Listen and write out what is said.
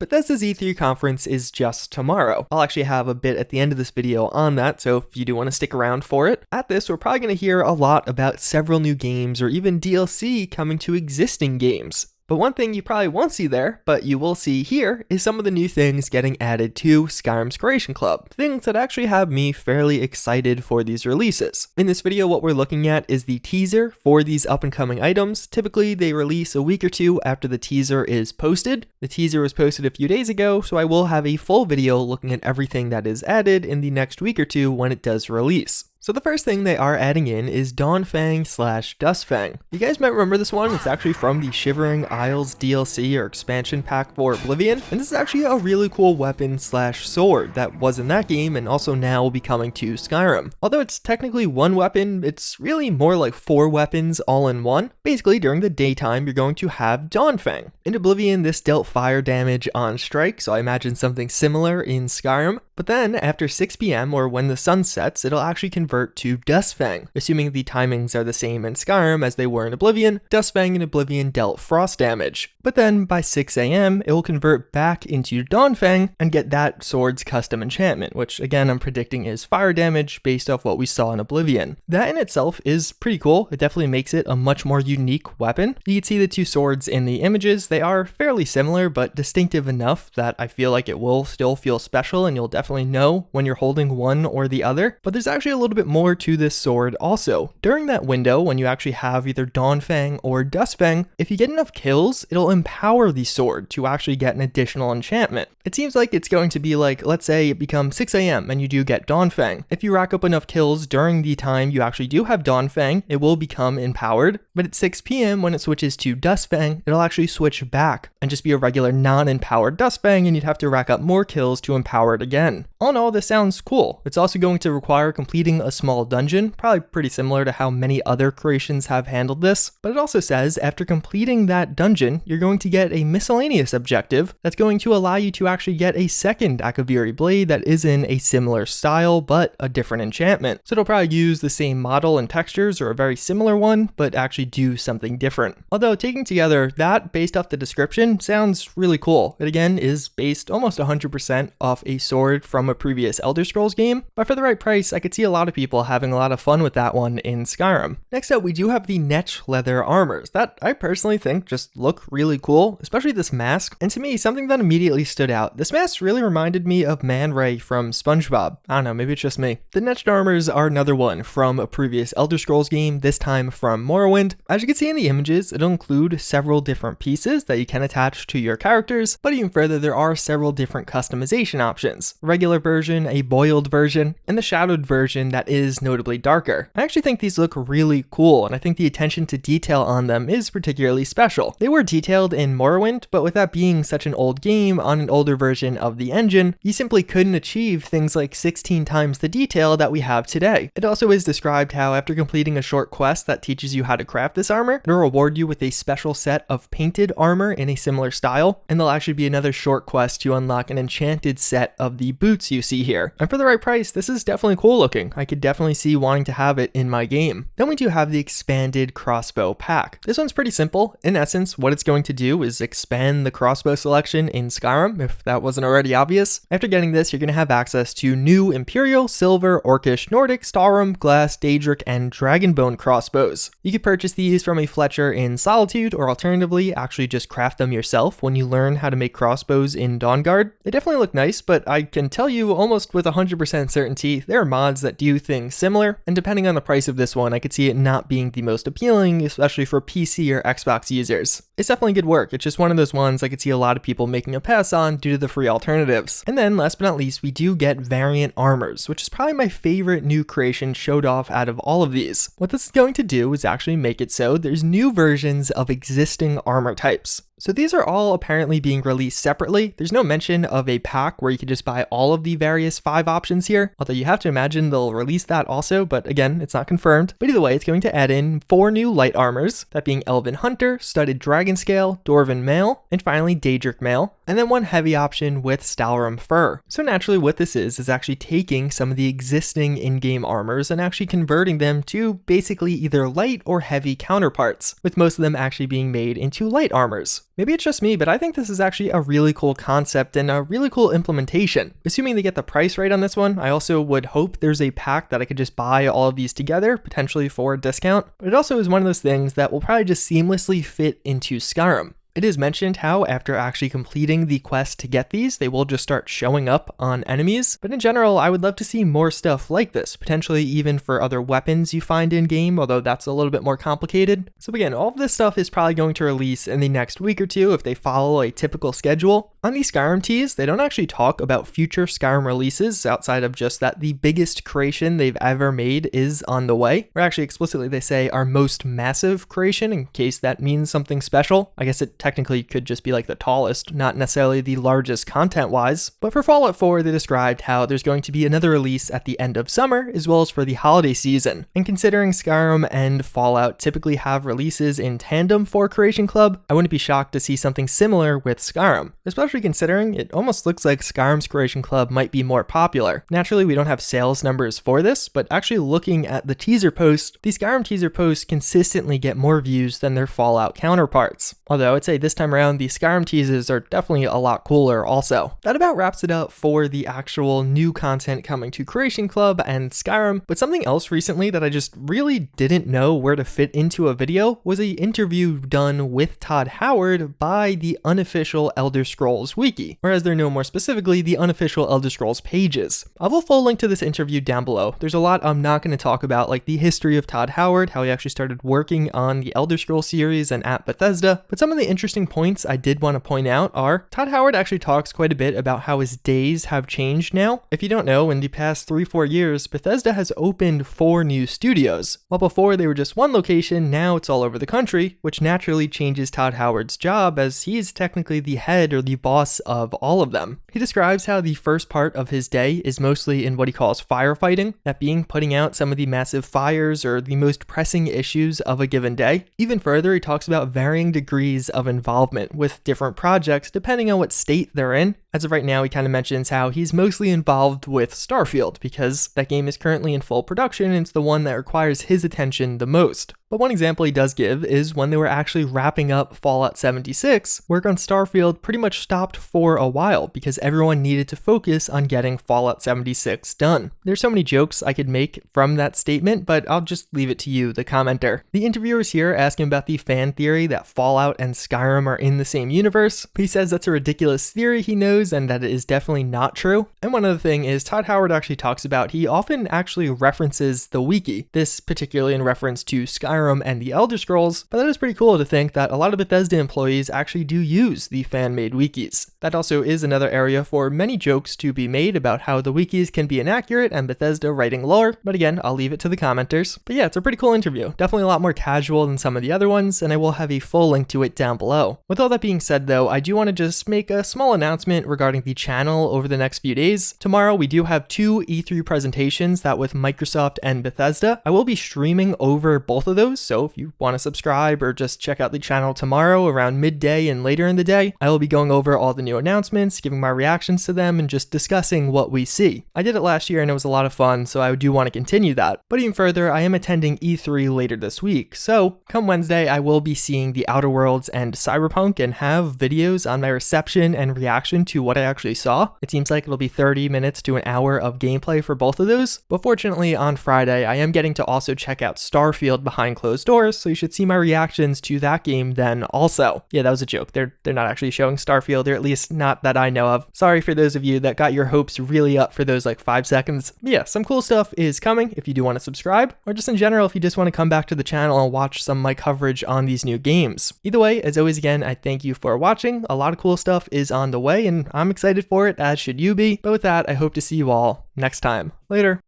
Bethesda's E3 conference is just tomorrow. I'll actually have a bit at the end of this video on that, so if you do want to stick around for it. At this, we're probably going to hear a lot about several new games or even DLC coming to existing games. But one thing you probably won't see there, but you will see here, is some of the new things getting added to Skyrim's Creation Club. Things that actually have me fairly excited for these releases. In this video, what we're looking at is the teaser for these up-and-coming items. Typically, they release a week or two after the teaser is posted. The teaser was posted a few days ago, so I will have a full video looking at everything that is added in the next week or two when it does release. So the first thing they are adding in is Dawnfang / Dustfang. You guys might remember this one. It's actually from the Shivering Isles DLC or expansion pack for Oblivion. And this is actually a really cool weapon / sword that was in that game and also now will be coming to Skyrim. Although it's technically one weapon, it's really more like 4 weapons all in one. Basically, during the daytime, you're going to have Dawnfang. In Oblivion, this dealt fire damage on strike, so I imagine something similar in Skyrim. But then, after 6 p.m. or when the sun sets, it'll actually convert to Dustfang. Assuming the timings are the same in Skyrim as they were in Oblivion, Dustfang in Oblivion dealt frost damage. But then, by 6 a.m., it will convert back into Dawnfang and get that sword's custom enchantment, which again I'm predicting is fire damage based off what we saw in Oblivion. That in itself is pretty cool. It definitely makes it a much more unique weapon. You can see the two swords in the images. They are fairly similar, but distinctive enough that I feel like it will still feel special and you'll definitely know when you're holding one or the other. But there's actually a little bit more to this sword also. During that window, when you actually have either Dawnfang or Dustfang, if you get enough kills, it'll empower the sword to actually get an additional enchantment. It seems like it's going to be like, let's say it becomes 6 a.m. and you do get Dawnfang. If you rack up enough kills during the time you actually do have Dawnfang, it will become empowered. But at 6 p.m. when it switches to Dustfang, it'll actually switch back and just be a regular non-empowered Dustfang, and you'd have to rack up more kills to empower it again. All in all, this sounds cool. It's also going to require completing a small dungeon, probably pretty similar to how many other creations have handled this. But it also says after completing that dungeon, you're going to get a miscellaneous objective that's going to allow you to actually get a second Akaviri blade that is in a similar style, but a different enchantment. So it'll probably use the same model and textures or a very similar one, but actually do something different. Although taking together that based off the description sounds really cool. It again is based almost 100% off a sword from a previous Elder Scrolls game, but for the right price, I could see a lot of people having a lot of fun with that one in Skyrim. Next up, we do have the Netch leather armors that I personally think just look really cool, especially this mask. And to me, something that immediately stood out. This mask really reminded me of Man Ray from SpongeBob. I don't know, maybe it's just me. The Netched armors are another one from a previous Elder Scrolls game, this time from Morrowind. As you can see in the images, it'll include several different pieces that you can attach to your characters, but even further, there are several different customization options. A regular version, a boiled version, and the shadowed version that is notably darker. I actually think these look really cool, and I think the attention to detail on them is particularly special. They were detailed in Morrowind, but with that being such an old game on an older version of the engine, you simply couldn't achieve things like 16 times the detail that we have today. It also is described how after completing a short quest that teaches you how to craft this armor, it'll reward you with a special set of painted armor in a similar style, and there'll actually be another short quest to unlock an enchanted set of the boots you see here. And for the right price, this is definitely cool looking. I could definitely see wanting to have it in my game. Then we do have the expanded crossbow pack. This one's pretty simple. In essence, what it's going to do is expand the crossbow selection in Skyrim, if that wasn't already obvious. After getting this, you're going to have access to new Imperial, Silver, Orcish, Nordic, Starum, Glass, Daedric, and Dragonbone crossbows. You could purchase these from a Fletcher in Solitude, or alternatively, actually just craft them yourself when you learn how to make crossbows in Dawnguard. They definitely look nice, but I can tell you almost with 100% certainty, there are mods that do things similar, and depending on the price of this one, I could see it not being the most appealing, especially for PC or Xbox users. It's definitely good work. It's just one of those ones I could see a lot of people making a pass on due to the free alternatives. And then last but not least, we do get variant armors, which is probably my favorite new creation showed off out of all of these. What this is going to do is actually make it so there's new versions of existing armor types. So these are all apparently being released separately. There's no mention of a pack where you could just buy all of the various 5 options here, although you have to imagine they'll release that also, but again, it's not confirmed. But either way, it's going to add in 4 new light armors, that being Elven Hunter, Studded Dragon Scale, Dwarven Mail, and finally Daedric Mail, and then one heavy option with Stalrum Fur. So naturally what this is actually taking some of the existing in-game armors and actually converting them to basically either light or heavy counterparts, with most of them actually being made into light armors. Maybe it's just me, but I think this is actually a really cool concept and a really cool implementation. Assuming they get the price right on this one, I also would hope there's a pack that I could just buy all of these together, potentially for a discount. But it also is one of those things that will probably just seamlessly fit into Skyrim. It is mentioned how after actually completing the quest to get these, they will just start showing up on enemies. But in general, I would love to see more stuff like this, potentially even for other weapons you find in game, although that's a little bit more complicated. So again, all of this stuff is probably going to release in the next week or two if they follow a typical schedule. On the Skyrim teas, they don't actually talk about future Skyrim releases outside of just that the biggest creation they've ever made is on the way. Or actually explicitly they say our most massive creation, in case that means something special. I guess it technically could just be like the tallest, not necessarily the largest content-wise. But for Fallout 4, they described how there's going to be another release at the end of summer, as well as for the holiday season. And considering Skyrim and Fallout typically have releases in tandem for Creation Club, I wouldn't be shocked to see something similar with Skyrim, especially considering it almost looks like Skyrim's Creation Club might be more popular. Naturally, we don't have sales numbers for this, but actually looking at the teaser post, the Skyrim teaser posts consistently get more views than their Fallout counterparts. Although I'd say this time around, the Skyrim teasers are definitely a lot cooler also. That about wraps it up for the actual new content coming to Creation Club and Skyrim, but something else recently that I just really didn't know where to fit into a video was an interview done with Todd Howard by the unofficial Elder Scrolls wiki, or as they're known more specifically, the unofficial Elder Scrolls pages. I'll have a full link to this interview down below. There's a lot I'm not going to talk about, like the history of Todd Howard, how he actually started working on the Elder Scrolls series and at Bethesda, but some of the interesting points I did want to point out are Todd Howard actually talks quite a bit about how his days have changed now. If you don't know, in the past 3-4 years, Bethesda has opened 4 new studios. While before they were just one location, now it's all over the country, which naturally changes Todd Howard's job as he's technically the head or the boss of all of them. He describes how the first part of his day is mostly in what he calls firefighting, that being putting out some of the massive fires or the most pressing issues of a given day. Even further, he talks about varying degrees of involvement with different projects depending on what state they're in. As of right now, he kind of mentions how he's mostly involved with Starfield because that game is currently in full production and it's the one that requires his attention the most. But one example he does give is when they were actually wrapping up Fallout 76, work on Starfield pretty much stopped for a while because everyone needed to focus on getting Fallout 76 done. There's so many jokes I could make from that statement, but I'll just leave it to you, the commenter. The interviewers here ask him about the fan theory that Fallout and Skyrim are in the same universe. He says that's a ridiculous theory he knows and that it is definitely not true. And one other thing is Todd Howard actually talks about he often actually references the wiki, this particularly in reference to Skyrim and the Elder Scrolls, but that is pretty cool to think that a lot of Bethesda employees actually do use the fan-made wikis. That also is another area for many jokes to be made about how the wikis can be inaccurate and Bethesda writing lore, but again, I'll leave it to the commenters. But yeah, it's a pretty cool interview. Definitely a lot more casual than some of the other ones, and I will have a full link to it down below. With all that being said though, I do want to just make a small announcement regarding the channel over the next few days. Tomorrow we do have 2 E3 presentations, that with Microsoft and Bethesda. I will be streaming over both of those, so if you want to subscribe or just check out the channel tomorrow around midday and later in the day, I will be going over all the new announcements, giving my reactions to them, and just discussing what we see. I did it last year and it was a lot of fun, so I do want to continue that. But even further, I am attending E3 later this week, so come Wednesday I will be seeing The Outer Worlds and Cyberpunk and have videos on my reception and reaction to what I actually saw. It seems like it'll be 30 minutes to an hour of gameplay for both of those, but fortunately on Friday I am getting to also check out Starfield behind closed doors, so you should see my reactions to that game then also. Yeah, that was a joke. They're not actually showing Starfield, or at least not that I know of. Sorry for those of you that got your hopes really up for those like 5 seconds. But yeah, some cool stuff is coming if you do want to subscribe, or just in general if you just want to come back to the channel and watch some of my coverage on these new games. Either way, as always again, I thank you for watching. A lot of cool stuff is on the way and I'm excited for it, as should you be. But with that, I hope to see you all next time. Later.